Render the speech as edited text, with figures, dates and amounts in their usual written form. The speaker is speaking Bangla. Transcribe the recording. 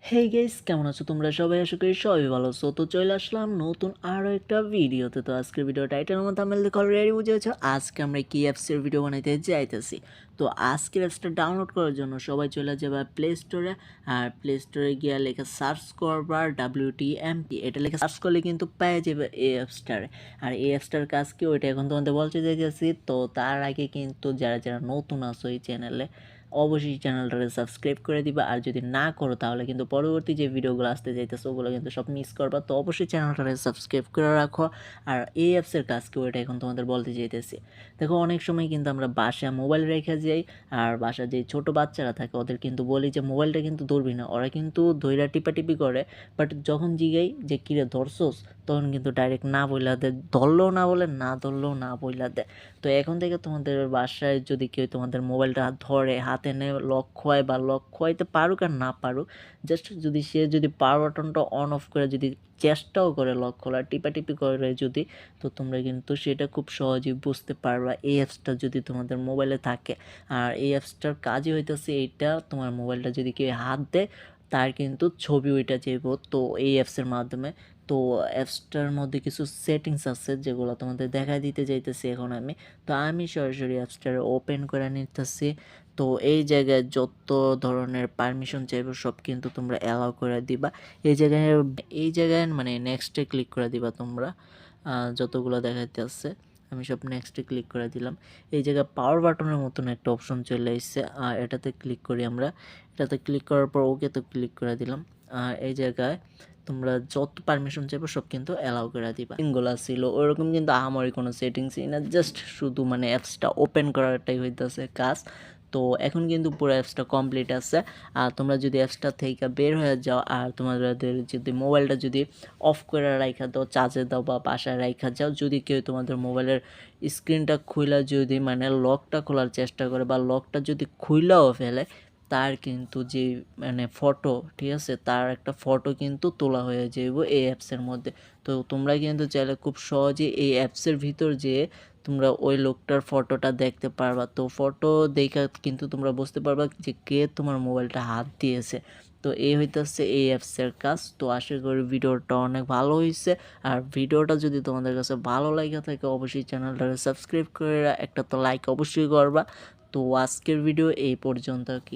হে গাইস, কেমন আছো তোমরা সবাই? আশা করি সবাই ভালো আছো। তো চলে আসলাম নতুন আরও একটা ভিডিওতে। তো আজকের ভিডিও টাইটেলের মধ্যে থাম্বনেল দেখে অলরেডি বুঝে গেছো আজকে আমরা কি অ্যাপসের ভিডিও বানাইতে যাইতেছি। তো আজকের অ্যাপসটা ডাউনলোড করার জন্য সবাই চলে যাবে প্লে স্টোরে। আর প্লে স্টোরে গিয়ে লেখা সার্চ করবার WTMP, এটা লেখা সার্চ করলে কিন্তু পেয়ে যাবে এই অ্যাপসটারে। আর এই অ্যাপসটার কাজ কি ওইটা এখন তোমাদের বলতে যাইতেছি। তো তার আগে কিন্তু যারা যারা নতুন আছো এই চ্যানেলে, অবশ্যই চ্যানেলটাকে সাবস্ক্রাইব করে দিবা। আর যদি না করো তাহলে কিন্তু পরবর্তী যে ভিডিওগুলো আসতে যাইতেছে ওগুলো কিন্তু সব মিস করবা। তো অবশ্যই চ্যানেলটাকে সাবস্ক্রাইব করে রাখো। আর এই অ্যাপসের কাজ কি ওইটা এখন তোমাদের বলতে চাইতেছি। দেখো, অনেক সময় কিন্তু আমরা বাসায় মোবাইল রেখে যাই, আর বাসায় যে ছোটো বাচ্চারা থাকে ওদের কিন্তু বলি যে মোবাইলটা কিন্তু ধরবি না, ওরা কিন্তু ধইরা টিপাটিপি করে। বাট যখন জিগাই যে কিরে ধরছোস, তখন কিন্তু ডাইরেক্ট না বইলা দেয়, ধরলেও না বলে, না ধরলেও না বইলা দেয়। তো এখন থেকে তোমাদের বাসায় যদি কেউ তোমাদের মোবাইলটা ধরে হাতে নেয়, লক খোয়ায় বা লক খোয়াইতে পারুক আর না পারুক, জাস্ট যদি সে যদি পাওয়ার বাটনটা অন অফ করে যদি চেষ্টাও করে লক খোলার, টিপাটিপি করে যদি, তো তোমরা কিন্তু সেটা খুব সহজেই বুঝতে পারবা এই অ্যাপসটা যদি তোমাদের মোবাইলে থাকে। আর এই অ্যাপসটার কাজই হইতেছে এইটা, তোমার মোবাইলটা যদি কেউ হাত দেয় তার কিন্তু ছবি ওইটা যাইব তো এই অ্যাপসের মাধ্যমে। তো অ্যাপসটার মধ্যে কিছু সেটিংস আছে যেগুলো তোমাদের দেখা দিতে যাইতেছি এখন আমি। তো আমি সরাসরি অ্যাপসটারে ওপেন করে নিতেছি। তো এই জায়গায় যত ধরনের পারমিশন চাইবো সব কিন্তু তোমরা অ্যালাউ করে দিবা। এই জায়গায় মানে নেক্সটে ক্লিক করে দিবা তোমরা। যতগুলো দেখাইতে আছে আমি সব নেক্সটে ক্লিক করে দিলাম। এই জায়গায় পাওয়ার বাটনের মতন একটা অপশন চলে এসেছে, এটাতে ক্লিক করি আমরা। এটাতে ক্লিক করার পর ওকে তো ক্লিক করে দিলাম। এই জায়গায় তোমরা যত পারমিশন চাইবো সব কিন্তু অ্যালাউ করে দিবা। সেটিংগুলো ছিল ওরকম কিন্তু আমারই কোনো সেটিংসই না, জাস্ট শুধু মানে অ্যাপসটা ওপেন করাটাই হইতেছে কাজ। তো এখন কিন্তু পুরো অ্যাপসটা কমপ্লিট আছে। আর তোমরা যদি অ্যাপসটা থেকে বের হয়ে যাও আর তোমাদের যদি মোবাইলটা যদি অফ করে রাইখা দাও, চার্জে দাও বা বাসায় রাইখা যাও, যদি কেউ তোমাদের মোবাইলের স্ক্রিনটা খুইলা যদি মানে লকটা খোলার চেষ্টা করে বা লকটা যদি খুইলাও ফেলে, তার কিন্তু যে মানে ফটো, ঠিক আছে, তার একটা ফটো কিন্তু তোলা হয়ে যাইব এই অ্যাপসের মধ্যে। তো তোমরা কিন্তু চাইলে খুব সহজেই এই অ্যাপসের ভিতর যেয়ে তোমরা ওই লোকটার ফটোটা দেখতে পারবা। তো ফটো দেখা কিন্তু তোমরা বুঝতে পারবা যে কে তোমার মোবাইলটা হাত দিয়েছে। তো এই হইতেছে এই অ্যাপসের কাজ। তো আশা করি ভিডিওটা অনেক ভালো হয়েছে। আর ভিডিওটা যদি তোমাদের কাছে ভালো লাগে থাকে অবশ্যই চ্যানেলটাকে সাবস্ক্রাইব করে একটা তো লাইক অবশ্যই করবা। তো আজকের ভিডিও এই পর্যন্ত কি